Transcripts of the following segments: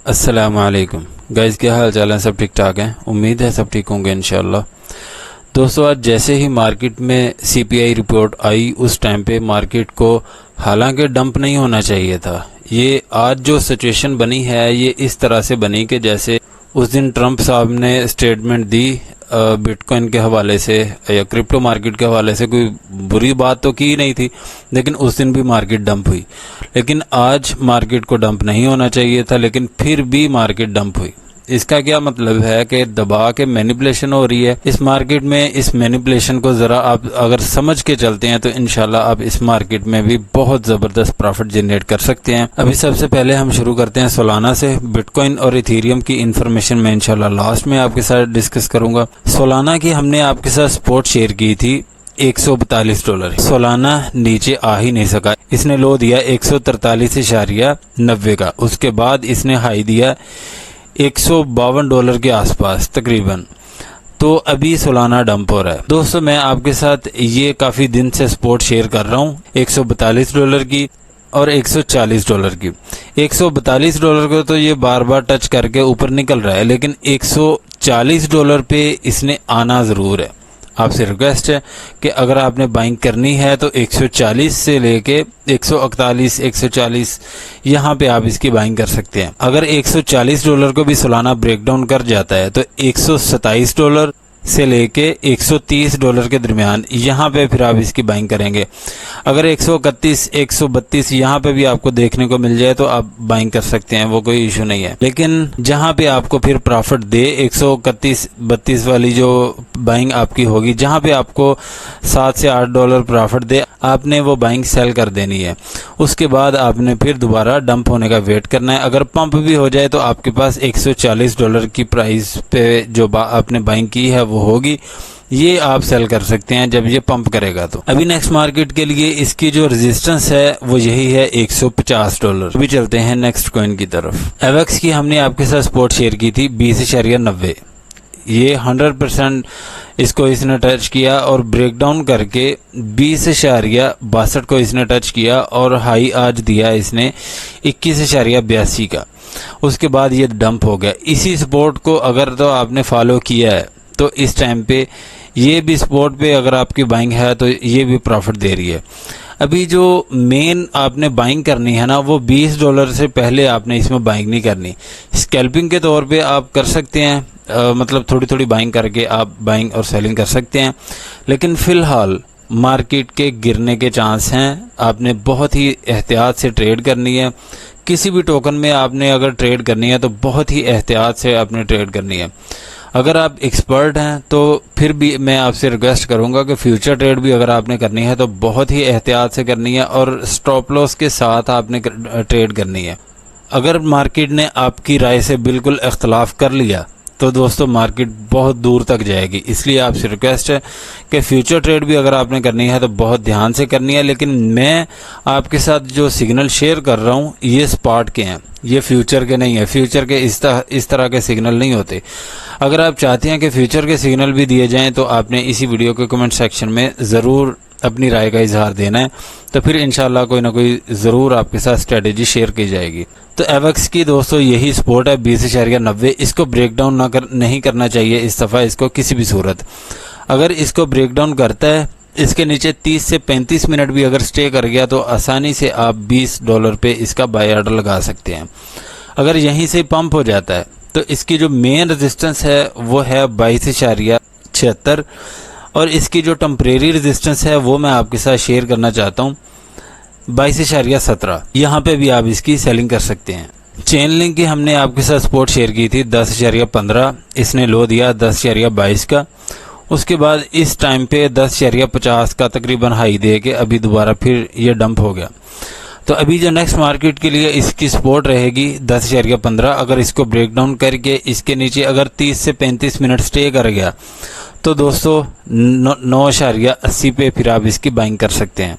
अस्सलामुअलैकुम गाइज़, क्या हाल चाल है? सब ठीक ठाक हैं? उम्मीद है सब ठीक होंगे इंशाल्लाह। दोस्तों, आज जैसे ही मार्केट में सीपीआई रिपोर्ट आई उस टाइम पे मार्केट को हालांकि डंप नहीं होना चाहिए था। ये आज जो सिचुएशन बनी है ये इस तरह से बनी कि जैसे उस दिन ट्रंप साहब ने स्टेटमेंट दी बिटकॉइन के हवाले से या क्रिप्टो मार्केट के हवाले से, कोई बुरी बात तो की नहीं थी, लेकिन उस दिन भी मार्केट डंप हुई। लेकिन आज मार्केट को डंप नहीं होना चाहिए था, लेकिन फिर भी मार्केट डंप हुई। इसका क्या मतलब है कि दबा के मैनिपुलेशन हो रही है इस मार्केट में। इस मैनिपुलेशन को ज़रा आप अगर समझ के चलते हैं तो इंशाल्लाह आप इस मार्केट में भी बहुत ज़बरदस्त प्रॉफिट जनरेट कर सकते हैं। अभी सबसे पहले हम शुरू करते हैं सोलाना से। बिटकॉइन और इथेरियम की इंफॉर्मेशन मैं इंशाल्लाह लास्ट में आपके साथ डिस्कस करूंगा। सोलाना की हमने आपके साथ सपोर्ट शेयर की थी $142। सोलाना नीचे आ ही नहीं सका, इसने लो दिया 143.90 का। उसके बाद इसने हाई दिया $152 के आसपास तकरीबन। तो अभी सोलाना डंप हो रहा है। दोस्तों, मैं आपके साथ ये काफ़ी दिन से सपोर्ट शेयर कर रहा हूँ $142 की और $140 की। $142 को तो ये बार बार टच करके ऊपर निकल रहा है, लेकिन $140 पे इसने आना ज़रूर है। आपसे रिक्वेस्ट है कि अगर आपने बाइंग करनी है तो 140 से लेके 141, 140 यहाँ पे आप इसकी बाइंग कर सकते हैं। अगर $140 को भी सालाना ब्रेकडाउन कर जाता है तो $127 से लेके $130 के दरमियान यहाँ पे फिर आप इसकी बाइंग करेंगे। अगर 131, 132 यहाँ पे भी आपको देखने को मिल जाए तो आप बाइंग कर सकते हैं, वो कोई इशू नहीं है। लेकिन जहाँ पे आपको फिर प्रॉफिट दे 131-32 वाली जो बाइंग आपकी होगी, जहाँ पे आपको $7 से $8 प्रॉफिट दे, आपने वो बाइंग सेल कर देनी है। उसके बाद आपने फिर दोबारा डंप होने का वेट करना है। अगर पंप भी हो जाए तो आपके पास $140 की प्राइस पे जो आपने बाइंग की है वो होगी, ये आप सेल कर सकते हैं जब ये पंप करेगा। तो अभी नेक्स्ट मार्केट के लिए इसकी जो रेजिस्टेंस है वो यही है $150। अभी चलते हैं नेक्स्ट कॉइन की तरफ। एवेक्स की हमने आपके साथ सपोर्ट शेयर की थी 20.90। ये 100% इसको इसने टच किया और ब्रेकडाउन करके 20.62 को इसने टच किया और हाई आज दिया इसने 21.82 का। उसके बाद ये डंप हो गया। इसी सपोर्ट को अगर तो आपने फॉलो किया है तो इस टाइम पे ये भी सपोर्ट पे अगर आपकी बाइंग है तो ये भी प्रॉफिट दे रही है। अभी जो मेन आपने बाइंग करनी है ना, वो $20 से पहले आपने इसमें बाइंग नहीं करनी। स्कैल्पिंग के तौर पे आप कर सकते हैं, मतलब थोड़ी थोड़ी बाइंग करके आप बाइंग और सेलिंग कर सकते हैं, लेकिन फ़िलहाल मार्केट के गिरने के चांस हैं। आपने बहुत ही एहतियात से ट्रेड करनी है। किसी भी टोकन में आपने अगर ट्रेड करनी है तो बहुत ही एहतियात से आपने ट्रेड करनी है। अगर आप एक्सपर्ट हैं तो फिर भी मैं आपसे रिक्वेस्ट करूंगा कि फ्यूचर ट्रेड भी अगर आपने करनी है तो बहुत ही एहतियात से करनी है और स्टॉप लॉस के साथ आपने ट्रेड करनी है। अगर मार्केट ने आपकी राय से बिल्कुल इख्तलाफ कर लिया तो दोस्तों मार्केट बहुत दूर तक जाएगी। इसलिए आपसे रिक्वेस्ट है कि फ्यूचर ट्रेड भी अगर आपने करनी है तो बहुत ध्यान से करनी है। लेकिन मैं आपके साथ जो सिग्नल शेयर कर रहा हूँ ये स्पॉट के हैं, ये फ्यूचर के नहीं है। फ्यूचर के इस तरह के सिग्नल नहीं होते। अगर आप चाहते हैं कि फ्यूचर के सिग्नल भी दिए जाएं तो आपने इसी वीडियो के कमेंट सेक्शन में ज़रूर अपनी राय का इजहार देना है, तो फिर इंशाल्लाह कोई ना कोई ज़रूर आपके साथ स्ट्रेटेजी शेयर की जाएगी। तो एवेक्स की दोस्तों यही सपोर्ट है 20.90। इसको ब्रेकडाउन नहीं करना चाहिए इस दफ़ा, इसको किसी भी सूरत। अगर इसको ब्रेकडाउन करता है, इसके नीचे 30 से 35 मिनट भी अगर स्टे कर गया तो आसानी से आप $20 पे इसका बाय ऑर्डर लगा सकते हैं। अगर यहीं से पंप हो जाता है तो इसकी जो मेन रेजिस्टेंस है वो है 22.76 और इसकी जो टेम्परेरी रेजिस्टेंस है वो मैं आपके साथ शेयर करना चाहता हूँ 22.17। यहाँ पे भी आप इसकी सेलिंग कर सकते हैं। चेन लिंक की हमने आपके साथ सपोर्ट शेयर की थी 10.15। इसने लो दिया 10.22 का। उसके बाद इस टाइम पे 10.50 का तकरीबन हाई दे के अभी दोबारा फिर ये डंप हो गया। तो अभी जो नेक्स्ट मार्केट के लिए इसकी सपोर्ट रहेगी 10.15। अगर इसको ब्रेकडाउन करके इसके नीचे अगर 30 से 35 मिनट स्टे कर गया तो दोस्तों 9.80 पे फिर आप इसकी बाइंग कर सकते हैं।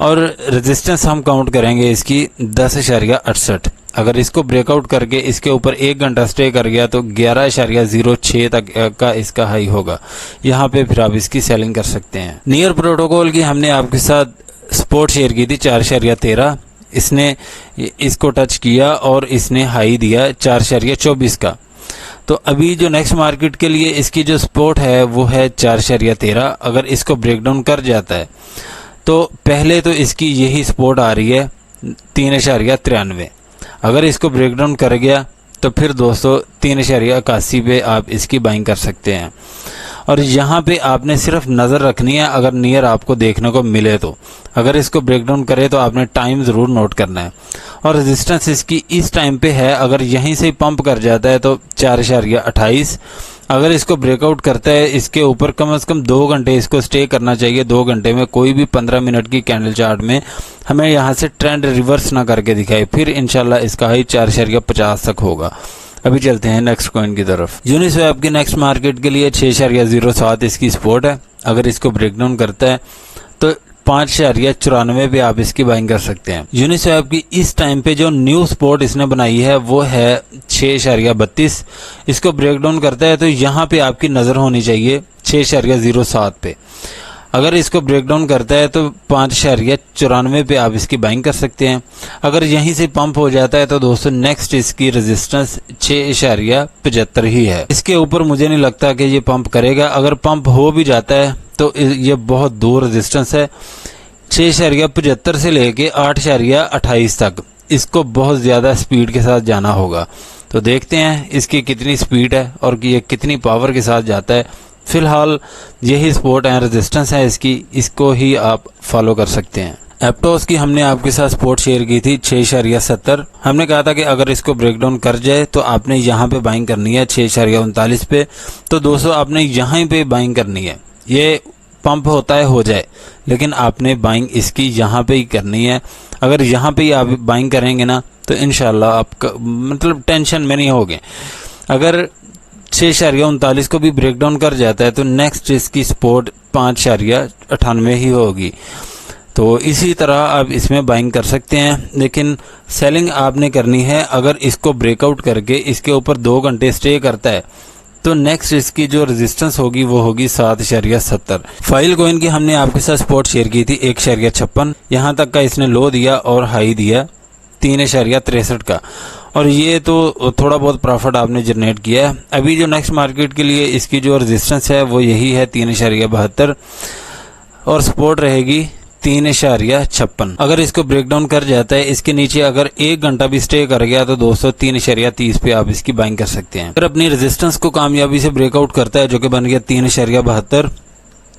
और रेजिस्टेंस हम काउंट करेंगे इसकी 10.68। अगर इसको ब्रेकआउट करके इसके ऊपर 1 घंटा स्टे कर गया तो 11.06 तक का इसका हाई होगा। यहाँ पे फिर आप इसकी सेलिंग कर सकते हैं। नियर प्रोटोकॉल की हमने आपके साथ सपोर्ट शेयर की थी 4.13। इसने इसको टच किया और इसने हाई दिया 4.24 का। तो अभी जो नेक्स्ट मार्केट के लिए इसकी जो सपोर्ट है वो है 4.13। अगर इसको ब्रेक डाउन कर जाता है तो पहले तो इसकी यही सपोर्ट आ रही है 3.93। अगर इसको ब्रेक डाउन कर गया तो फिर दोस्तों 3.81 पे आप इसकी बाइंग कर सकते हैं। और यहाँ पे आपने सिर्फ नज़र रखनी है अगर नियर आपको देखने को मिले तो। अगर इसको ब्रेक डाउन करे तो आपने टाइम ज़रूर नोट करना है। और रेजिस्टेंस इसकी इस टाइम पे है, अगर यहीं से पंप कर जाता है तो 4.28। अगर इसको ब्रेकआउट करता है इसके ऊपर कम से कम 2 घंटे इसको स्टे करना चाहिए। 2 घंटे में कोई भी 15 मिनट की कैंडल चार्ट में हमें यहाँ से ट्रेंड रिवर्स ना करके दिखाए, फिर इंशाल्लाह इसका हाई 4.50 तक होगा। अभी चलते हैं नेक्स्ट कॉइन की तरफ। यूनिस्वैप की नेक्स्ट मार्केट के लिए 6.07 इसकी सपोर्ट है। अगर इसको ब्रेक डाउन करता है तो 5.94 पे आप इसकी बाइंग कर सकते हैं। यूनिस्वैप की इस टाइम पे जो न्यू सपोर्ट इसने बनाई है वो है 6.32। इसको ब्रेक डाउन करता है तो यहाँ पे आपकी नज़र होनी चाहिए 6.07 पे। अगर इसको ब्रेक डाउन करता है तो 5.94 पे आप इसकी बाइंग कर सकते हैं। अगर यहीं से पंप हो जाता है तो दोस्तों नेक्स्ट इसकी रेजिस्टेंस 6.75 ही है। इसके ऊपर मुझे नहीं लगता कि ये पंप करेगा। अगर पंप हो भी जाता है तो ये बहुत दूर रेजिस्टेंस है। 6.75 से लेके 8.28 तक इसको बहुत ज़्यादा स्पीड के साथ जाना होगा। तो देखते हैं इसकी कितनी स्पीड है और कि ये कितनी पावर के साथ जाता है। फिलहाल यही सपोर्ट एंड रेजिस्टेंस है इसकी, इसको ही आप फॉलो कर सकते हैं। एप्टोस की हमने आपके साथ सपोर्ट शेयर की थी 6.70। हमने कहा था कि अगर इसको ब्रेक डाउन कर जाए तो आपने यहाँ पे बाइंग करनी है 6.39 पे। तो दोस्तों आपने यहाँ पे बाइंग करनी है। ये पंप होता है हो जाए, लेकिन आपने बाइंग इसकी यहाँ पे ही करनी है। अगर यहाँ पे ही आप बाइंग करेंगे ना तो इंशाल्लाह आपका मतलब टेंशन में नहीं होगे। अगर 6.39 को भी ब्रेक डाउन कर जाता है तो नेक्स्ट इसकी सपोर्ट 5.98 ही होगी। तो इसी तरह आप इसमें बाइंग कर सकते हैं, लेकिन सेलिंग आपने करनी है। अगर इसको ब्रेकआउट करके इसके ऊपर 2 घंटे स्टे करता है तो नेक्स्ट इसकी जो रेजिस्टेंस होगी वो होगी 7.70। फाइल कॉइन की हमने आपके साथ सपोर्ट शेयर की थी 1.56। यहाँ तक का इसने लो दिया और हाई दिया 3.63 का, और ये तो थोड़ा बहुत प्रॉफिट आपने जनरेट किया है। अभी जो नेक्स्ट मार्केट के लिए इसकी जो रेजिस्टेंस है वो यही है 3.72 और सपोर्ट रहेगी 3.56। अगर इसको ब्रेक डाउन कर जाता है इसके नीचे अगर 1 घंटा भी स्टे कर गया तो दोस्तों 3.30 पे आप इसकी बाइंग कर सकते हैं। अगर अपनी रेजिस्टेंस को कामयाबी से ब्रेकआउट करता है जो कि बन गया 3.72,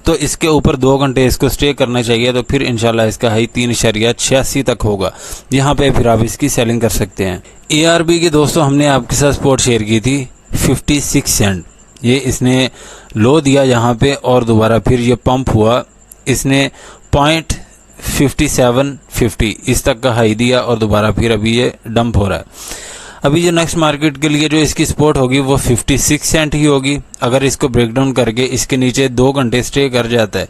तो इसके ऊपर 2 घंटे इसको स्टे करना चाहिए। तो फिर इंशाल्लाह इसका हाई 3.86 तक होगा, यहाँ पे फिर आप इसकी सेलिंग कर सकते हैं। ARB की दोस्तों हमने आपके साथ सपोर्ट शेयर की थी 56 सेंट। ये इसने लो दिया यहाँ पे और दोबारा फिर ये पंप हुआ, इसने 0.5750 इस तक का हाई दिया और दोबारा फिर अभी ये डंप हो रहा है। अभी जो नेक्स्ट मार्केट के लिए जो इसकी सपोर्ट होगी वो 56 सेंट ही होगी। अगर इसको ब्रेक डाउन करके इसके नीचे 2 घंटे स्टे कर जाता है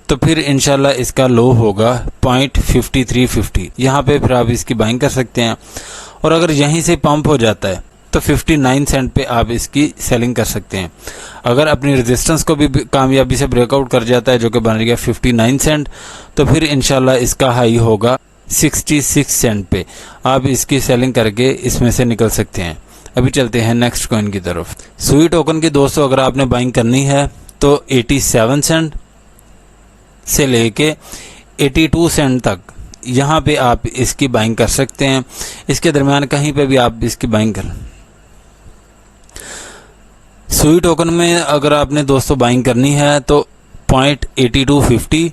तो फिर इंशाल्लाह इसका लो होगा 0.5350। यहाँ पे फिर आप इसकी बाइंग कर सकते हैं। और अगर यहीं से पंप हो जाता है तो 59 सेंट पे आप इसकी सेलिंग कर सकते हैं। अगर अपनी रेजिस्टेंस को भी कामयाबी से ब्रेकआउट कर जाता है जो कि बन गया 59 सेंट, तो फिर इंशाल्लाह इसका हाई होगा 66 सेंट पे। आप इसकी सेलिंग करके इसमें से निकल सकते हैं। अभी चलते हैं नेक्स्ट कॉइन की तरफ। सुई टोकन की दोस्तों अगर आपने बाइंग करनी है तो 87 सेंट से लेके 82 सेंट तक यहाँ पे आप इसकी बाइंग कर सकते हैं। इसके दरमियान कहीं पे भी आप इसकी बाइंग कर। सुई टोकन में अगर आपने दोस्तों बाइंग करनी है तो 0.8250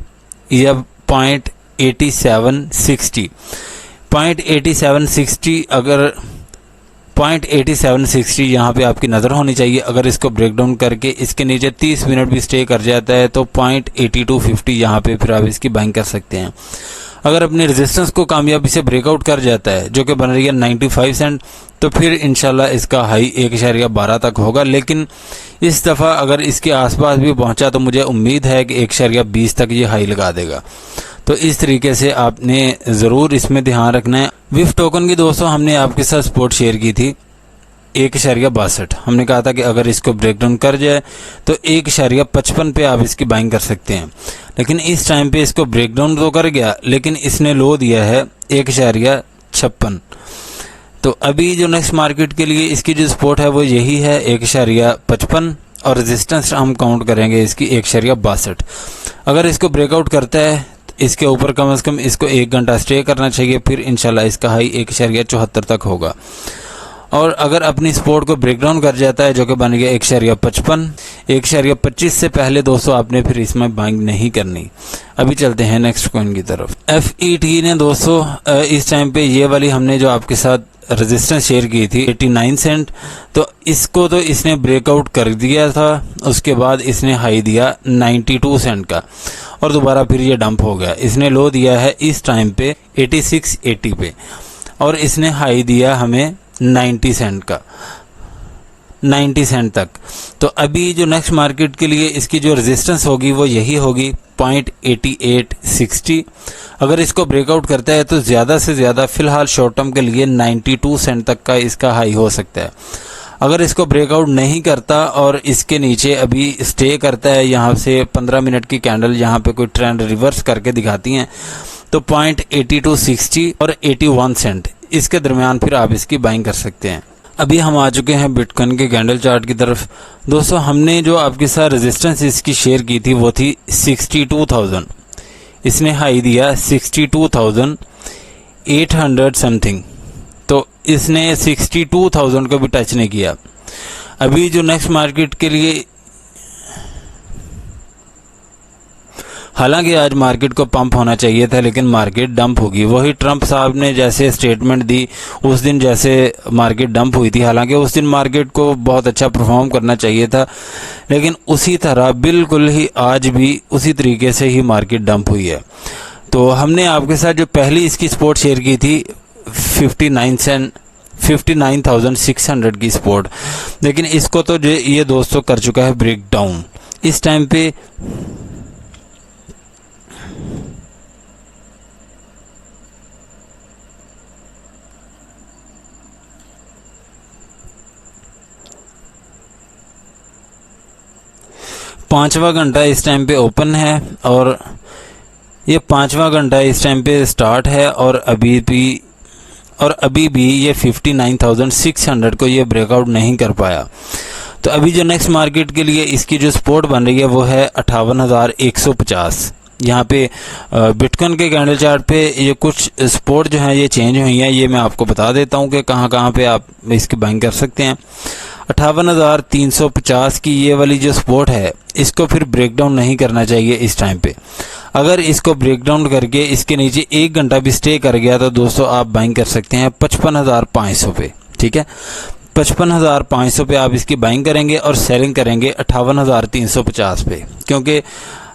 या 0.8760 अगर 0.8760 यहाँ पे आपकी नज़र होनी चाहिए। अगर इसको ब्रेक डाउन करके इसके नीचे 30 मिनट भी स्टे कर जाता है तो 0.8250 यहाँ पे फिर आप इसकी बाइंग कर सकते हैं। अगर अपनी रेजिस्टेंस को कामयाबी से ब्रेकआउट कर जाता है जो कि बन रही है 95 सेंट, तो फिर इंशाल्लाह इसका हाई 1.12 तक होगा। लेकिन इस दफ़ा अगर इसके आसपास भी पहुंचा तो मुझे उम्मीद है कि 1.20 तक ये हाई लगा देगा। तो इस तरीके से आपने ज़रूर इसमें ध्यान रखना है। विफ टोकन की दोस्तों हमने आपके साथ सपोर्ट शेयर की थी 1.62। हमने कहा था कि अगर इसको ब्रेक डाउन कर जाए तो 1.55 पे आप इसकी बाइंग कर सकते हैं, लेकिन इस टाइम पे इसको ब्रेक डाउन तो कर गया, लेकिन इसने लो दिया है 1.56। तो अभी जो नेक्स्ट मार्केट के लिए इसकी जो सपोर्ट है वो यही है 1.55, और रेजिस्टेंस हम काउंट करेंगे इसकी 1.62। अगर इसको ब्रेकआउट करता है इसके ऊपर कम से कम इसको 1 घंटा स्टे करना चाहिए, फिर इंशाल्लाह इसका हाई 1.74 तक होगा। और अगर अपनी सपोर्ट को ब्रेक डाउन कर जाता है जो कि बन गया 1.55, 1.25 से पहले दोस्तों आपने फिर इसमें बाइंग नहीं करनी। अभी चलते हैं नेक्स्ट कॉइन की तरफ। FET ने दोस्तों इस टाइम पे ये वाली हमने जो आपके साथ रेजिस्टेंस शेयर की थी 89 सेंट, तो इसको तो इसने ब्रेकआउट कर दिया था, उसके बाद इसने हाई दिया 92 सेंट का और दोबारा फिर ये डंप हो गया। इसने लो दिया है इस टाइम पे 86.80 पे और इसने हाई दिया हमें 90 सेंट का, 90 सेंट तक। तो अभी जो नेक्स्ट मार्केट के लिए इसकी जो रेजिस्टेंस होगी वो यही होगी 0.8860। अगर इसको ब्रेकआउट करता है तो ज़्यादा से ज़्यादा फ़िलहाल शॉर्ट टर्म के लिए 92 सेंट तक का इसका हाई हो सकता है। अगर इसको ब्रेकआउट नहीं करता और इसके नीचे अभी स्टे करता है, यहाँ से 15 मिनट की कैंडल यहाँ पे कोई ट्रेंड रिवर्स करके दिखाती हैं, तो 0.8260 और 81 सेंट इसके दरमियान फिर आप इसकी बाइंग कर सकते हैं। अभी हम आ चुके हैं बिटकॉइन के कैंडल चार्ट की तरफ। दोस्तों हमने जो आपके साथ रेजिस्टेंस इसकी शेयर की थी वो थी 62,000। इसने हाई दिया 62,800 समथिंग, तो इसने 62,000 को भी टच नहीं किया। अभी जो नेक्स्ट मार्केट के लिए, हालांकि आज मार्केट को पंप होना चाहिए था लेकिन मार्केट डंप होगी। वही ट्रंप साहब ने जैसे स्टेटमेंट दी उस दिन जैसे मार्केट डंप हुई थी, हालांकि उस दिन मार्केट को बहुत अच्छा परफॉर्म करना चाहिए था, लेकिन उसी तरह बिल्कुल ही आज भी उसी तरीके से ही मार्केट डंप हुई है। तो हमने आपके साथ जो पहली इसकी सपोर्ट शेयर की थी 59,600 की सपोर्ट, लेकिन इसको तो ये दोस्तों कर चुका है ब्रेक डाउन। इस टाइम पे 5वां घंटा इस टाइम पे ओपन है और ये 5वां घंटा इस टाइम पे स्टार्ट है और अभी भी ये 59,600 को ये ब्रेकआउट नहीं कर पाया। तो अभी जो नेक्स्ट मार्केट के लिए इसकी जो सपोर्ट बन रही है वो है 58,150। यहाँ पे बिटकॉइन के कैंडल चार्ट पे ये कुछ सपोर्ट जो है ये चेंज हुई है, ये मैं आपको बता देता हूँ कि कहाँ पे आप इसकी बाइंग कर सकते हैं। 58,350 की ये वाली जो सपोर्ट है इसको फिर ब्रेक डाउन नहीं करना चाहिए इस टाइम पे। अगर इसको ब्रेक डाउन करके इसके नीचे 1 घंटा भी स्टे कर गया तो दोस्तों आप बाइंग कर सकते हैं 55,500 पे। ठीक है, 55,500 पे आप इसकी बाइंग करेंगे और सेलिंग करेंगे 58,350 पे, क्योंकि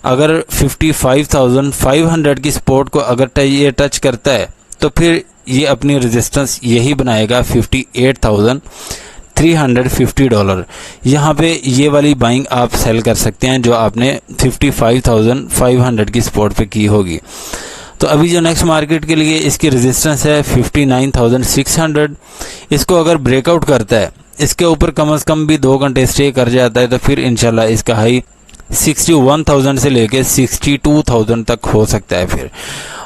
अगर 55,500 की सपोर्ट को अगर ये टच करता है तो फिर ये अपनी रेजिस्टेंस यही बनाएगा $58,350। यहाँ पे ये वाली बाइंग आप सेल कर सकते हैं जो आपने 55,500 की सपोर्ट पे की होगी। तो अभी जो नेक्स्ट मार्केट के लिए इसकी रेजिस्टेंस है 59,600। इसको अगर ब्रेकआउट करता है, इसके ऊपर कम से कम भी 2 घंटे स्टे कर जाता है तो फिर इंशाल्लाह इसका हाई 61,000 से लेके 62,000 तक हो सकता है फिर।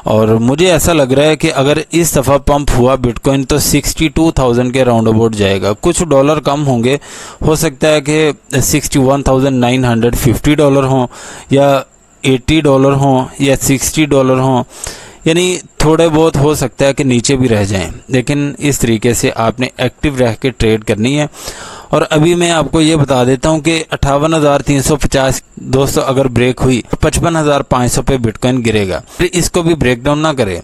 और मुझे ऐसा लग रहा है कि अगर इस दफ़ा पंप हुआ बिटकॉइन तो 62,000 के राउंड अबाउट जाएगा। कुछ डॉलर कम होंगे, हो सकता है कि $61,950 हों या $80 हों या $60 हों, यानी थोड़े बहुत हो सकता है कि नीचे भी रह जाएं, लेकिन इस तरीके से आपने एक्टिव रह के ट्रेड करनी है। और अभी मैं आपको ये बता देता हूँ कि 58,350 दोस्तों अगर ब्रेक हुई तो 55,500 पे बिटकॉइन गिरेगा, फिर इसको भी ब्रेक डाउन ना करे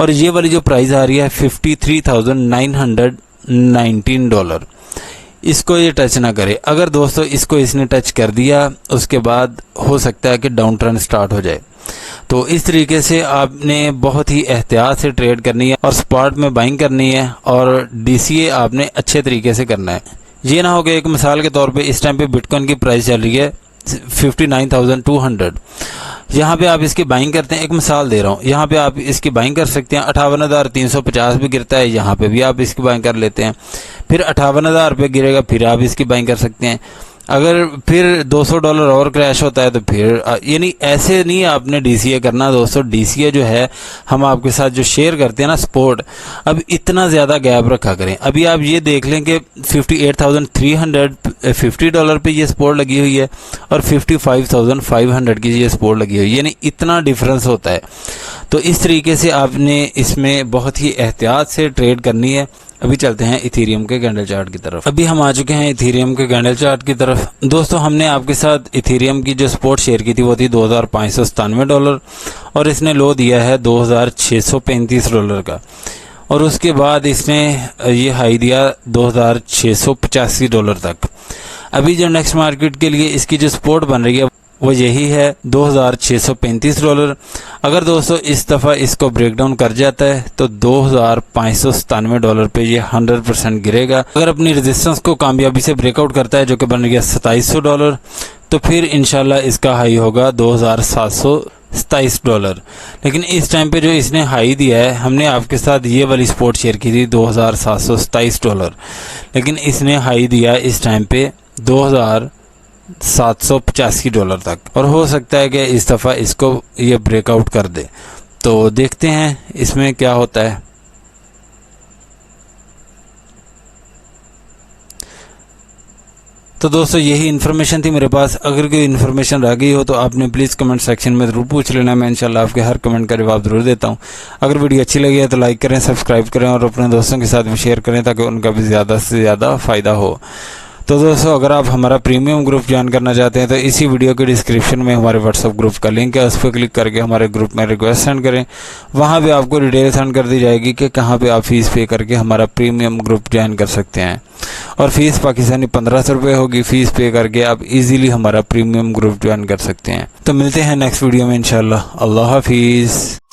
और ये वाली जो प्राइस आ रही है $53,919, इसको ये टच ना करे। अगर दोस्तों इसको इसने टच कर दिया उसके बाद हो सकता है कि डाउन ट्रेंड स्टार्ट हो जाए। तो इस तरीके से आपने बहुत ही एहतियात से ट्रेड करनी है और स्पॉट में बाइंग करनी है और DCA आपने अच्छे तरीके से करना है। ये ना हो कि एक मिसाल के तौर पे इस टाइम पे बिटकॉइन की प्राइस चल रही है 59,200, यहाँ पे आप इसकी बाइंग करते हैं, एक मिसाल दे रहा हूँ, यहाँ पे आप इसकी बाइंग कर सकते हैं। 58,350 भी गिरता है, यहाँ पे भी आप इसकी बाइंग कर लेते हैं। फिर 58,000 रुपये गिरेगा, फिर आप इसकी बाइंग कर सकते हैं। अगर फिर $200 और क्रैश होता है तो फिर यानी ऐसे नहीं आपने डीसीए करना दोस्तों। डीसीए जो है हम आपके साथ जो शेयर करते हैं ना स्पोर्ट, अब इतना ज़्यादा गैप रखा करें। अभी आप ये देख लें कि $58,350 पे ये स्पोर्ट लगी हुई है और 55,500 की ये स्पोर्ट लगी हुई है, यानी इतना डिफरेंस होता है। तो इस तरीके से आपने इसमें बहुत ही एहतियात से ट्रेड करनी है। अभी चलते हैं इथेरियम के कैंडल चार्ट की तरफ। अभी हम आ चुके हैं इथेरियम के कैंडल चार्ट की तरफ। दोस्तों हमने आपके साथ इथेरियम की जो सपोर्ट शेयर की थी वो थी $2,597 और इसने लो दिया है $2,635 का, और उसके बाद इसने ये हाई दिया $2,685 तक। अभी जो नेक्स्ट मार्केट के लिए इसकी जो सपोर्ट बन रही है वो यही है $2,635। अगर दोस्तों इस दफ़ा इसको ब्रेक डाउन कर जाता है तो $2,597 पे ये 100% गिरेगा। अगर अपनी रेजिस्टेंस को कामयाबी से ब्रेकआउट करता है जो कि बन गया $2,700, तो फिर इंशाल्लाह इसका हाई होगा $2,727। लेकिन इस टाइम पे जो इसने हाई दिया है, हमने आपके साथ ये वाली सपोर्ट शेयर की थी $2,727, लेकिन इसने हाई दिया इस टाइम पे $2,785 तक, और हो सकता है कि इस दफ़ा इसको ये ब्रेकआउट कर दे। तो देखते हैं इसमें क्या होता है। तो दोस्तों यही इन्फॉर्मेशन थी मेरे पास। अगर कोई इन्फॉर्मेशन रह गई हो तो आपने प्लीज़ कमेंट सेक्शन में ज़रूर पूछ लेना, मैं इंशाल्लाह आपके हर कमेंट का जवाब ज़रूर देता हूं। अगर वीडियो अच्छी लगी है तो लाइक करें, सब्सक्राइब करें और अपने दोस्तों के साथ भी शेयर करें ताकि उनका भी ज़्यादा से ज़्यादा फ़ायदा हो। तो दोस्तों अगर आप हमारा प्रीमियम ग्रुप ज्वाइन करना चाहते हैं तो इसी वीडियो के डिस्क्रिप्शन में हमारे व्हाट्सएप ग्रुप का लिंक है, उस पर क्लिक करके हमारे ग्रुप में रिक्वेस्ट सेंड करें। वहां पे आपको डिटेल सेंड कर दी जाएगी कि कहां पे आप फीस पे करके हमारा प्रीमियम ग्रुप ज्वाइन कर सकते हैं। और फीस पाकिस्तानी 1500 रुपये होगी। फीस पे करके आप इजीली हमारा प्रीमियम ग्रुप ज्वाइन कर सकते हैं। तो मिलते हैं नेक्स्ट वीडियो में इंशाल्लाह। अल्लाह हाफिज़।